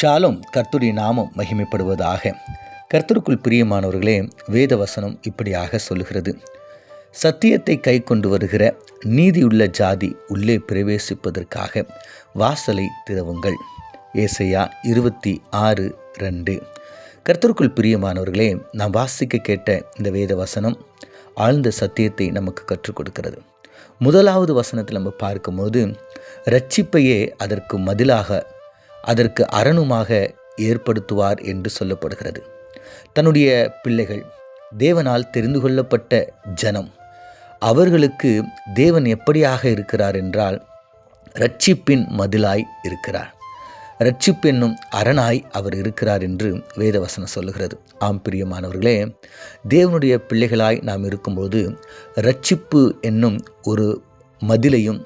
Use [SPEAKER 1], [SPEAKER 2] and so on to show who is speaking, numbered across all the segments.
[SPEAKER 1] ஷாலும் கர்த்தருடைய நாமம் மகிமைப்படுவதாக. கர்த்தருக்குள் பிரியமானவர்களே, வேத வசனம் இப்படியாக சொல்லுகிறது. சத்தியத்தை கை கொண்டு வருகிற நீதியுள்ள ஜாதி உள்ளே பிரவேசிப்பதற்காக வாசலை திறவுங்கள். ஏசாயா 26:2. கர்த்தருக்குள் பிரியமானவர்களே, நாம் வாசிக்க கேட்ட இந்த வேத வசனம் ஆழ்ந்த சத்தியத்தை நமக்கு கற்றுக் கொடுக்கிறது. முதலாவது வசனத்தில் நம்ம பார்க்கும்போது இரட்சிப்பையே அதற்கு மதிலாக, அதற்கு அரணுமாக ஏற்படுத்துவார் என்று சொல்லப்படுகிறது. தன்னுடைய பிள்ளைகள், தேவனால் தெரிந்து கொள்ளப்பட்ட ஜனம், அவர்களுக்கு தேவன் எப்படியாக இருக்கிறார் என்றால் இரட்சிப்பின் மதிலாய் இருக்கிறார். இரட்சிப்பு என்னும் அரணாய் அவர் இருக்கிறார் என்று வேதவசனம் சொல்லுகிறது. ஆம் பிரியமானவர்களே, தேவனுடைய பிள்ளைகளாய் நாம் இருக்கும்போது இரட்சிப்பு என்னும் ஒரு மதிலையும்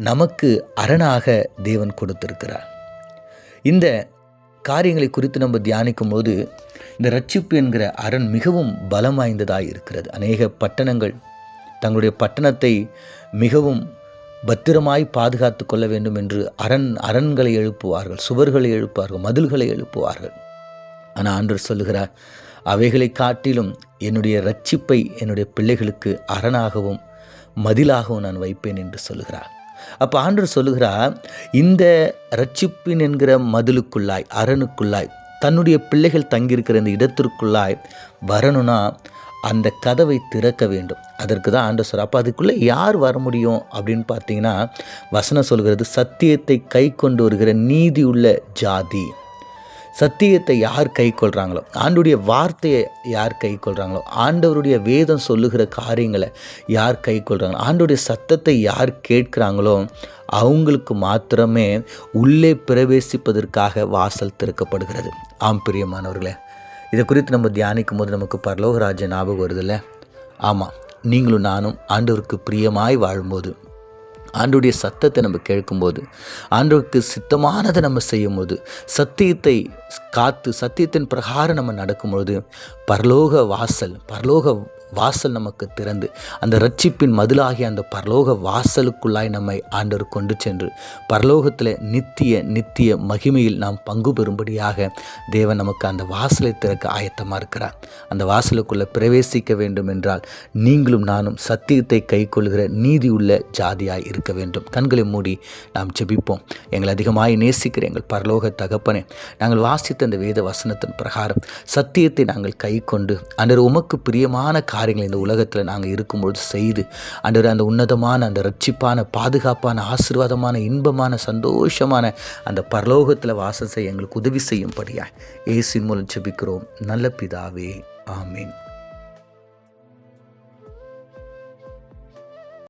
[SPEAKER 1] நமக்கு அரணாக தேவன் கொடுத்திருக்கிறார். இந்த காரியங்களை குறித்து நம்ம தியானிக்கும் போது இந்த இரட்சிப்பு என்கிற அரண் மிகவும் பலம் வாய்ந்ததாக இருக்கிறது. அநேக பட்டணங்கள் தங்களுடைய பட்டணத்தை மிகவும் பத்திரமாய் பாதுகாத்து கொள்ள வேண்டும் என்று அரண்களை எழுப்புவார்கள், சுவர்களை எழுப்புவார்கள், மதில்களை எழுப்புவார்கள். ஆனால் ஆண்டவர் சொல்லுகிறார், அவைகளை காட்டிலும் என்னுடைய இரட்சிப்பை என்னுடைய பிள்ளைகளுக்கு அரணாகவும் மதிலாகவும் நான் வைப்பேன் என்று சொல்லுகிறார். அப்போ ஆண்டவர் சொல்லுகிறார், இந்த இரட்சிப்பின் என்கிற மதிலுக்குள்ளாய், அரணுக்குள்ளாய், தன்னுடைய பிள்ளைகள் தங்கியிருக்கிற இந்த இடத்திற்குள்ளாய் வரணும்னா அந்த கதவை திறக்க வேண்டும். அதற்கு தான் ஆண்டவர் சொல்கிறார். அப்போ அதுக்குள்ளே யார் வர முடியும் அப்படின்னு பார்த்தீங்கன்னா, வசனம் சொல்கிறது, சத்தியத்தை கை கொண்டு வருகிற நீதி உள்ள ஜாதி. சத்தியத்தை யார் கை கொள்கிறாங்களோ, ஆண்டவருடைய வார்த்தையை யார் கை கொள்கிறாங்களோ, ஆண்டவருடைய வேதம் சொல்லுகிற காரியங்களை யார் கை கொள்கிறாங்களோ, ஆண்டவருடைய சத்தத்தை யார் கேட்குறாங்களோ அவங்களுக்கு மாத்திரமே உள்ளே பிரவேசிப்பதற்காக வாசல் திறக்கப்படுகிறது. ஆம் பிரியமானவர்களே, இதை குறித்து நம்ம தியானிக்கும் போது நமக்கு பரலோகராஜ்ய ஞாபகம் வருதில்ல? ஆமாம், நீங்களும் நானும் ஆண்டவருக்கு பிரியமாய் வாழும்போது, ஆண்டவருடைய சத்தத்தை நம்ம கேட்கும்போது, ஆண்டவருக்கு சித்தமானதை நம்ம செய்யும்போது, சத்தியத்தை காத்து சத்தியத்தின் பிரகாரம் நம்ம நடக்கும்போது பரலோக வாசல் நமக்கு திறந்து அந்த இரட்சிப்பின் மதிலாகிய அந்த பரலோக வாசலுக்குள்ளாய் நம்மை ஆண்டவர் கொண்டு சென்று பரலோகத்தில் நித்திய மகிமையில் நாம் பங்கு பெறும்படியாக தேவன் நமக்கு அந்த வாசலை திறக்க ஆயத்தமாக இருக்கிறார். அந்த வாசலுக்குள்ளே பிரவேசிக்க வேண்டும் என்றால் நீங்களும் நானும் சத்தியத்தை கை கொள்கிற நீதி உள்ள ஜாதியாய் இருக்க வேண்டும். கண்களை மூடி நாம் ஜெபிப்போம். எங்களை அதிகமாய் நேசிக்கிற எங்கள் பரலோக தகப்பனே, நாங்கள் வாசித்த அந்த வேத வசனத்தின் பிரகாரம் சத்தியத்தை நாங்கள் கை கொண்டு ஆண்டவர் உமக்கு பிரியமான காரியங்களை இந்த உலகத்தில் நாங்கள் இருக்கும்பொழுது செய்து ஆண்டவர் அந்த உன்னதமான, அந்த இரட்சிப்பான, பாதுகாப்பான, ஆசீர்வாதமான, இன்பமான, சந்தோஷமான அந்த பரலோகத்தில் வாசம் செய்ய எங்களுக்கு உதவி செய்யும்படியாய் இயேசுவின் மூலம் ஜெபிக்கிறோம் நல்ல பிதாவே, ஆமீன்.